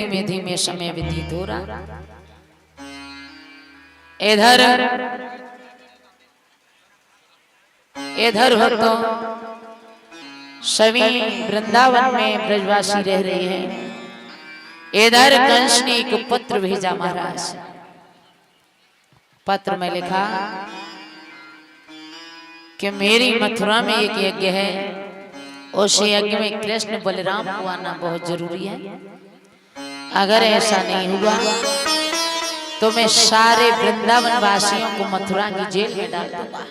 धीमे धीमे समय व्यतीत हो रहा। इधर इधर भक्तों सभी वृंदावन में ब्रजवासी रह रहे हैं। इधर कंस ने एक पत्र भेजा महाराज। पत्र में लिखा कि मेरी मथुरा में एक यज्ञ है, उस यज्ञ में कृष्ण बलराम को आना बहुत जरूरी है। अगर ऐसा नहीं हुआ तो मैं सारे वृंदावन वासियों को मथुरा की जेल में डाल दूंगा।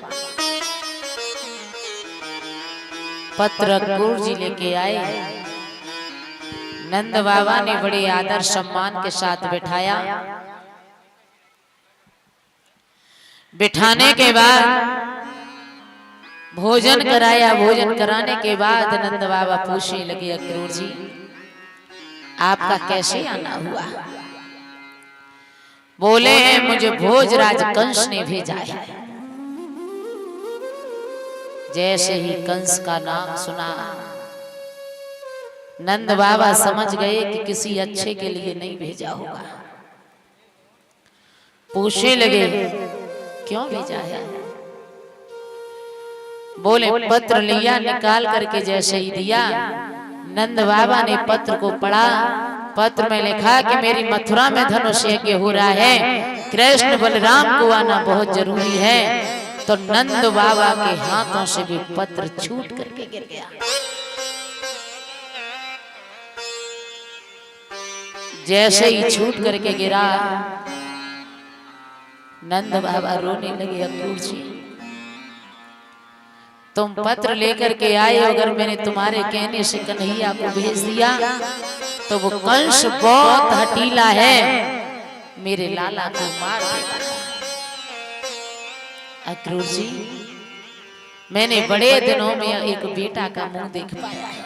पत्र अक्रूर जी लेके आए। नंद बाबा ने बड़े आदर सम्मान के साथ बिठाया। बिठाने के बाद भोजन कराया। भोजन कराने के बाद नंद बाबा पूछने लगे, अक्रूर जी आपका कैसे आना हुआ? बोले हैं मुझे भोजराज कंस ने भेजा है। जैसे ही कंस का नाम सुना नंद बाबा समझ गए कि किसी अच्छे के लिए नहीं भेजा होगा। पूछने लगे क्यों भेजा है? बोले पत्र लिया, निकाल करके जैसे ही दिया नंद बाबा ने पत्र को पढ़ा। पत्र में लिखा कि मेरी मथुरा में धनुष यज्ञ हो रहा है, कृष्ण बलराम को आना बहुत जरूरी है। तो नंद बाबा के हाथों से भी पत्र छूट करके गिर गया। जैसे ही छूट करके गिरा नंद बाबा रोने लगे, अक्रूर जी तुम पत्र लेकर के आए, अगर मैंने तुम्हारे कहने से कन्हैया को भेज दिया तो वो कंस बहुत हठीला है, मेरे लाला को मार देगा। अक्रूर जी मैंने बड़े दिनों में एक बेटा का मुंह देख पाया है।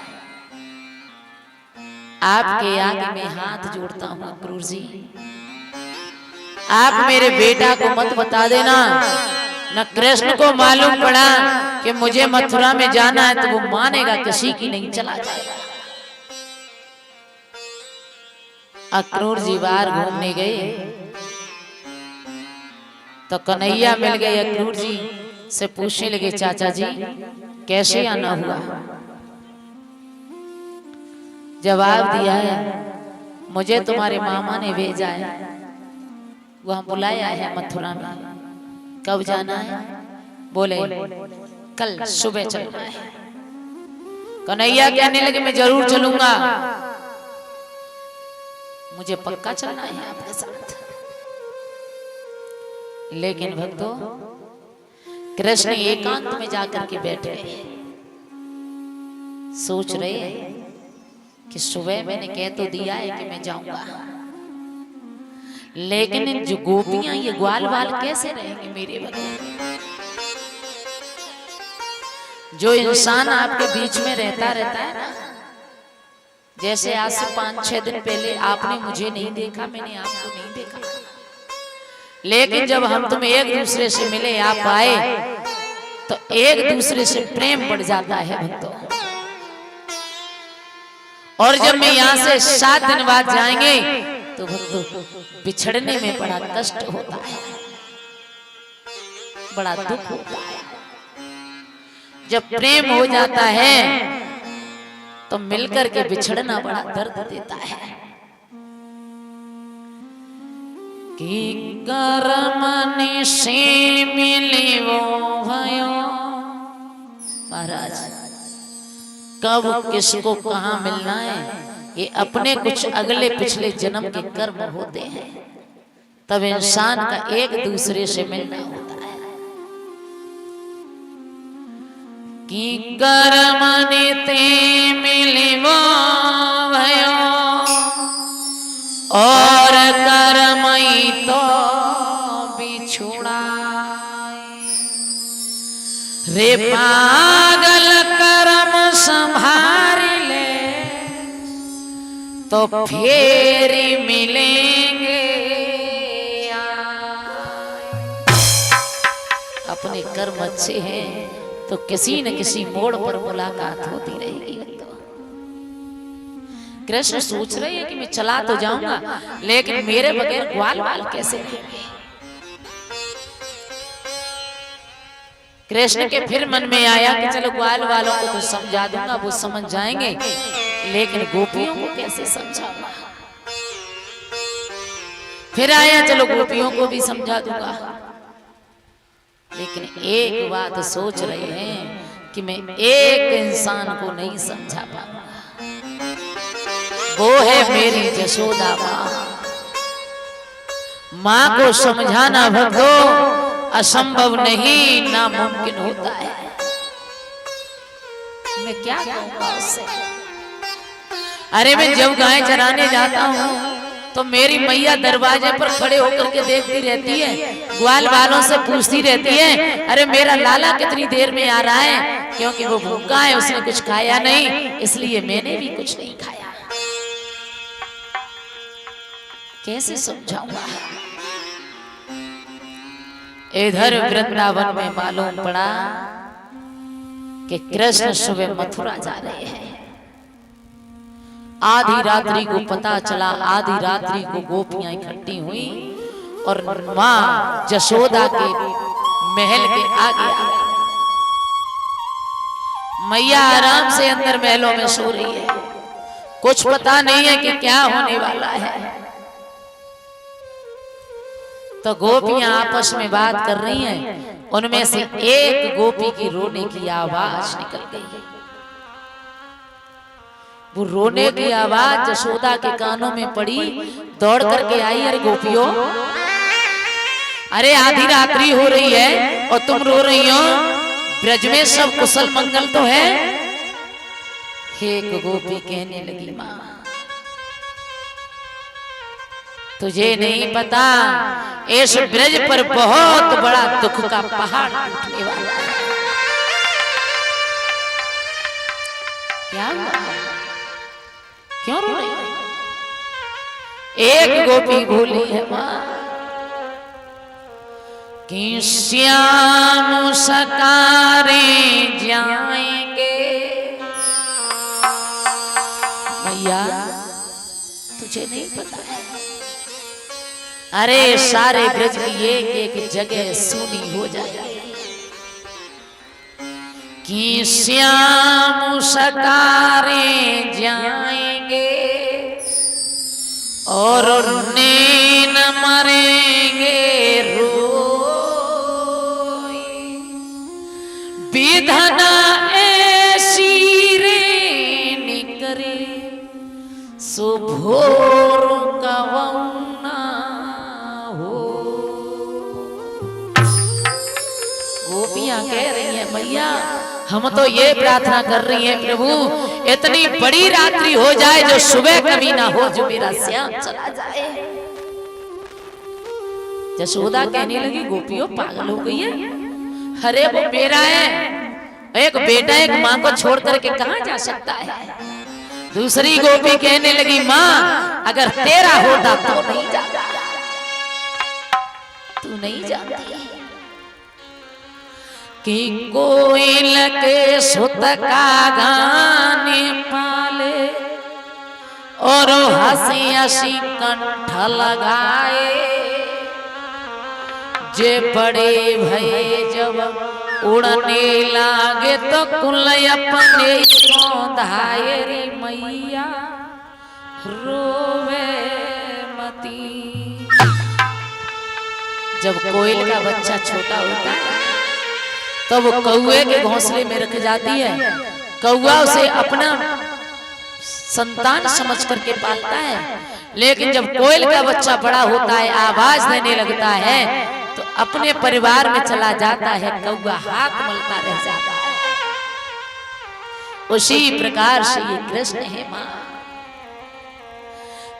आपके आगे में हाथ जोड़ता हूं अक्रूर जी, आप मेरे बेटा को मत बता देना। न कृष्ण को मालूम पड़ा कि मुझे मथुरा में जाना है तो वो मानेगा किसी की नहीं, चला जाएगा। अक्रूर जी बाहर घूमने गए तो कन्हैया मिल गए। अक्रूर जी से पूछने लगे, चाचा जी कैसे आना हुआ? जवाब दिया है मुझे तुम्हारे मामा ने भेजा है, वहां बुलाया है मथुरा में। कब जाना है? बोले कल सुबह चलना है। कन्हैया कहने लगे मैं जरूर चलूंगा, मुझे पक्का चलना है आपके साथ। लेकिन भक्तों कृष्ण एकांत में जाकर के बैठे सोच रहे हैं कि सुबह मैंने कह तो दिया है कि मैं जाऊंगा, लेकिन जो गोपियां ये ग्वाल बाल कैसे रहेंगे मेरे बगैर? जो इंसान आपके बीच में रहता है ना, जैसे आज से 5-6 दिन पहले आपने मुझे नहीं देखा, मैंने आपको नहीं देखा, लेकिन जब हम तुम एक दूसरे से मिले, आप आए तो एक दूसरे से प्रेम बढ़ जाता है भक्तों। और जब मैं यहाँ से 7 दिन बाद जाएंगे तो भक्तों बिछड़ने में बड़ा कष्ट होता है, बड़ा दुख होता है। जब प्रेम हो जाता है तो मिलकर के बिछड़ना बड़ा दर्द देता है। कि करमनि से मिले वो भयो, महाराज कब किसको कहाँ मिलना है ये अपने कुछ अगले पिछले जन्म के कर्म होते हैं, तब इंसान का एक दूसरे से मिलना होता है। कि कर्मनि ते मिलिवो भयो और कर्मई तो बिछुड़ा रे पागल कर्म संभाल ले तो फिर मिलेंगे। अपने कर्म अच्छे हैं तो किसी न किसी मोड़ पर मुलाकात होती रहेगी। कृष्ण सोच रहे हैं कि मैं चला तो जाऊंगा, लेकिन मेरे बगैर ग्वाल वाल कैसे रहेंगे। कृष्ण के फिर मन में आया कि चलो ग्वाल वालों को तो समझा दूंगा, वो समझ जाएंगे, लेकिन गोपियों को कैसे समझाऊंगा। फिर आया चलो गोपियों को भी समझा दूंगा, लेकिन एक बात सोच रहे हैं कि मैं एक इंसान को नहीं समझा पाऊंगा, वो है मेरी यशोदा माँ। माँ को समझाना भक्तों असंभव नहीं, नामुमकिन होता है। मैं क्या कहूँगा उससे। अरे मैं जब गाय चराने जाता हूँ तो मेरी मैया दरवाजे पर खड़े होकर के देखती रहती है, ग्वाल वालों से पूछती रहती है, अरे मेरा लाला कितनी देर में आ रहा है, क्योंकि वो भूखा है, उसने कुछ खाया नहीं, इसलिए मैंने भी कुछ नहीं खाया। कैसे समझाऊंगा। इधर वृंदावन में मालूम पड़ा कि कृष्ण सुबह मथुरा जा रहे हैं। आधी रात्रि को पता चला, आधी रात्रि को गोपियां इकट्ठी हुई और मां यशोदा के महल के आगे आ गई। मैया आराम से अंदर महलों में सो रही है, कुछ पता नहीं है कि क्या होने वाला है। तो गोपियां आपस में बात कर रही हैं, उनमें से एक गोपी की रोने की आवाज निकल गई। वो रोने की आवाज यशोदा के कानों में पड़ी, दौड़ करके आई, अरे गोपियों, अरे आधी रात्रि हो रही है और तुम रो रही हो, ब्रज में सब कुशल मंगल तो है। एक गोपी कहने लगी, मां तुझे नहीं पता, इस ब्रज पर बहुत बड़ा दुख का पहाड़ टूटने वाला है। क्या हुआ, क्यों रो रही है। एक गोपी बोली है, मां कि श्याम सकारे जाएंगे। मैया तुझे नहीं पता है, अरे सारे ब्रज की एक एक जगह सूनी हो जाएगी कि श्याम सकारे जाएंगे और नैन मरेंगे रोई, विधना ऐसी रे निकरे सुभोर कवना हो। गोपियां कह रही हैं, मैया हम तो ये प्रार्थना कर रही हैं, प्रभु इतनी बड़ी रात्रि हो जाए जो सुबह कभी ना हो, जो मेरा श्याम चला जाए। यशोदा कहने लगी, गोपियों पागल हो गई है, अरे वो मेरा है, एक बेटा एक माँ को छोड़ करके कहाँ जा सकता है। दूसरी गोपी कहने लगी, माँ अगर तेरा होता तो नहीं जाता, तू नहीं जाती कि कोयल के सुत का गाने पाले और हंसी हंसी कंठ लगाए, जे बड़े भये जब उड़ने लागे तो कुल अपने धाये रे मैया रोवे मती। जब कोयल का बच्चा छोटा होता है तो वो कौए के घोंसले में रख जाती है, कौआ उसे अपना संतान समझ करके पालता है, लेकिन जब कोयल का बच्चा बड़ा होता है, आवाज देने लगता है, तो अपने परिवार में चला जाता है, कौआ हाथ मलता रह जाता है। उसी प्रकार से ये कृष्ण है मां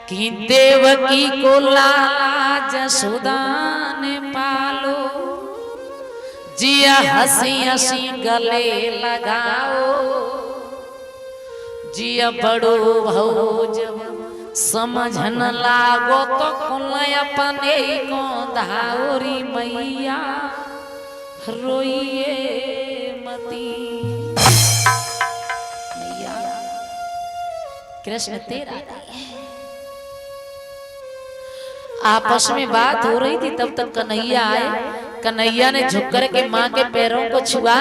कि देवकी को लाला जसोदा ने पालो, जिया हंसी हंसी गले लगाओ, जिया बड़ो भौ जब समझन लागो तो कुल अपने को धाओरी मैया रोइए मती। मैया कृष्ण तेरा नहीं है। आपस में बात हो रही थी तब तक कन्हैया आए। कन्हैया ने झुक कर के माँ के पैरों को छुआ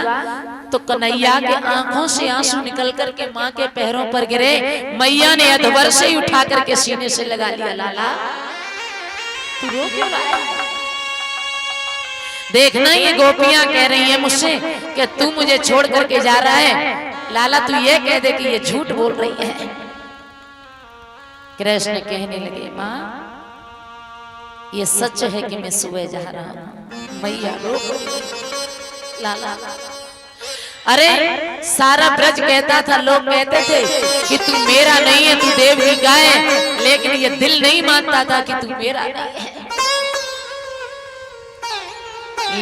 तो कन्हैया के आंखों से आंसू निकल कर के माँ के पैरों पर गिरे। मैया ने अधवर से ही उठा करके सीने से लगा लिया। लाला तू रो क्यों रहा है? देखना ये गोपियां कह रही हैं मुझसे कि तू मुझे छोड़ करके जा रहा है। लाला तू ये कह दे कि ये झूठ बोल रही है। कृष्ण कहने लगे माँ ये सच है कि मैं सुबह जा रहा हूं। मैया रो लाला अरे सारा ब्रज कहता था, लोग कहते थे कि तू मेरा नहीं है, तू देव की गाय है, लेकिन ये दिल नहीं मानता था कि तू मेरा नहीं है।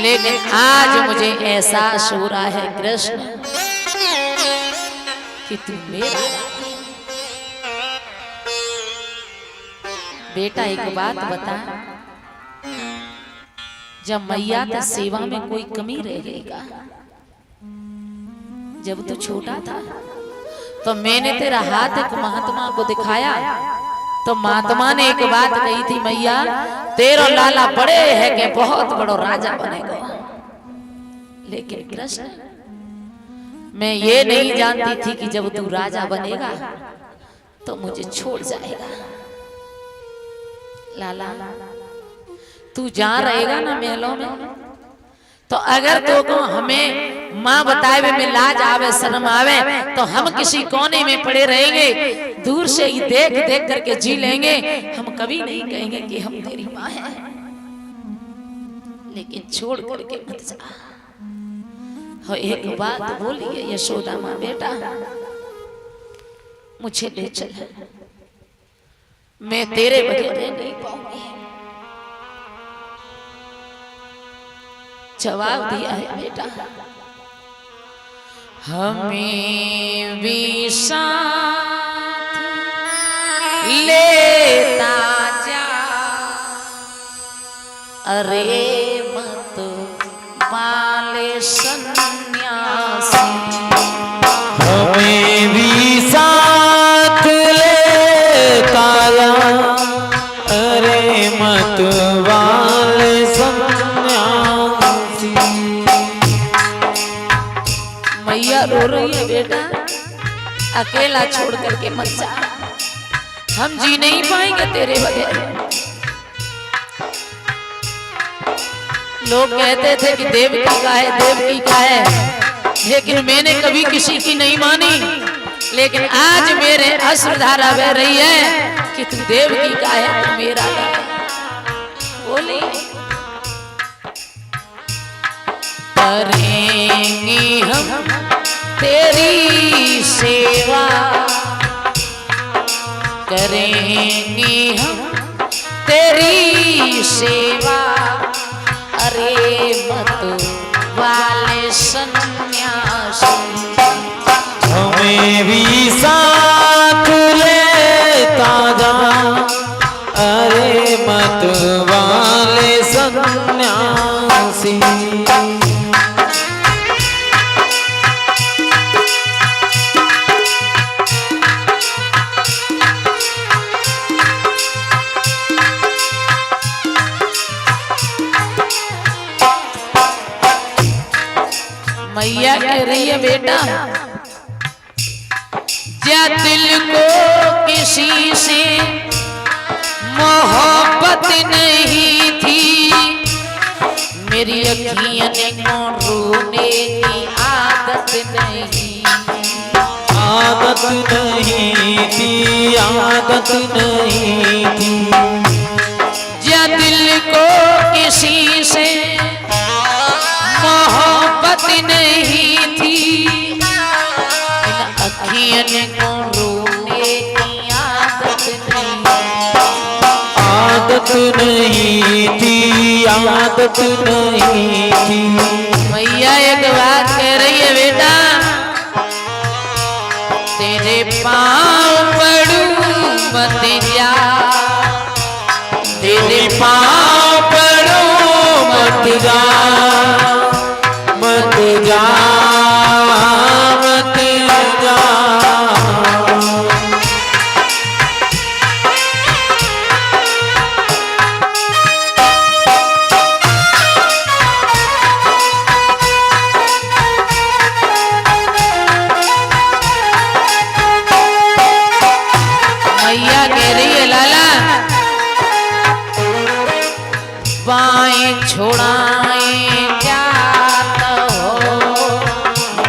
लेकिन आज मुझे एहसास हो रहा है कृष्ण कि तू मेरा है। बेटा एक बात बता, जब मैया की सेवा में कोई कमी रह गईगा, जब तू छोटा था तो मैंने तेरा हाथ एक महात्मा को दिखाया तो महात्मा ने एक बात कही थी, मैया तेरा लाला बड़े है कि बहुत बड़ो राजा बनेगा। लेकिन कृष्ण मैं ये नहीं जानती थी कि जब तू राजा बनेगा तो मुझे छोड़ जाएगा। लाला तू जहाँ रहेगा ना महलों में, तो अगर तो को हमें माँ बताए हुए में लाज आवे शर्म आवे तो हम किसी कोने में पड़े रहेंगे, दूर से ही देख देख करके जी लेंगे। हम कभी नहीं कहेंगे कि हम तेरी माँ हैं। लेकिन छोड़ करके मत जा। हो एक बात बोलिए यशोदा माँ, बेटा मुझे ले चल, मैं तेरे बगैर रह नहीं पाऊंगी। जवाब दिया है बेटा, हमें भी साथ लेता जा, अरे मत वाले सन्यासी। हमें भी साथ लेता जा, अरे मत वाले मैया रो रही है बेटा, अकेला छोड़ करके मत जा, हम जी नहीं पाएंगे तेरे बगैर। लोग कहते थे कि देव की का है, देव की का है, लेकिन मैंने कभी किसी की नहीं मानी। लेकिन आज मेरे अश्रुधारा बह रही है कि तू देव की का है, तू मेरा का है। बोली करेंगे हम तेरी सेवा, करेंगे हम तेरी सेवा, अरे मत वाले सन्यासी। हमें भी साथ लेता जा, अरे मत वाले सन्यासी। मैया कह रही है बेटा, क्या दिल को किसी से मोहब्बत नहीं थी, मेरी अखियां को रोने की आदत नहीं, आदत नहीं थी, आदत नहीं थी। क्या दिल को किसी से मोहब्बत नहीं थी, अखियन को रोने की आदत नहीं, आदत नहीं थी, आदत नहीं थी। मैया एक बात कह रही है बेटा, तेरे पाँव पड़ूं मत जा, तेरे पाँव पड़ूं मत जा, मत जा, मत जा। छोड़ाए जात हो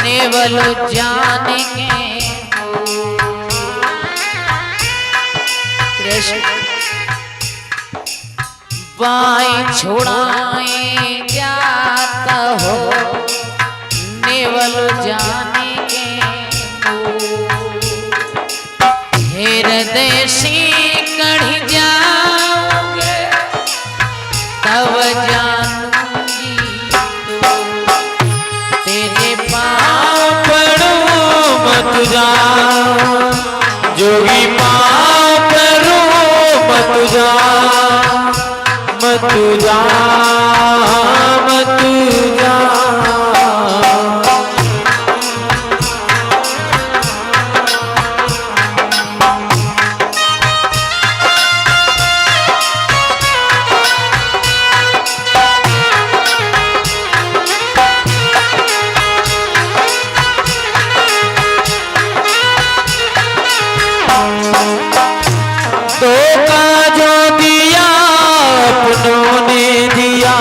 नेवल जाने के कृष्ण बाई छोड़ाए जात हो नेवल जाने के हृदय से कढ़ जाओगे तब जानूंगी तो तेरे पाँव पड़ो मत जा जोगी पाँव पड़ो मत जा मत जा मत जा धोखा जो दिया अपनों ने दिया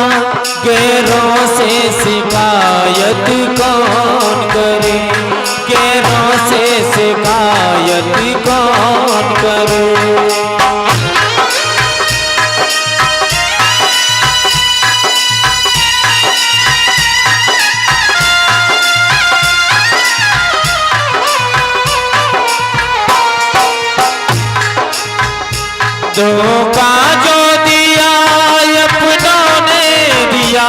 गैरों से शिकायत कौन करे गैरों से शिकायत कौन करे धोखा जो दिया अपनों ने दिया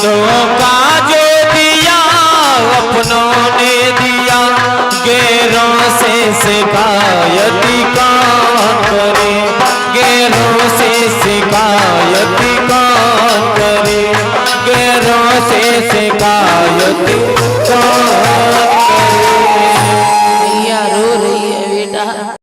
धोखा जो दिया अपनों ने दिया गैरों से शिकायत कौन करे गैरों से शिकायत कौन करे गैरों से शिकायत कौन करे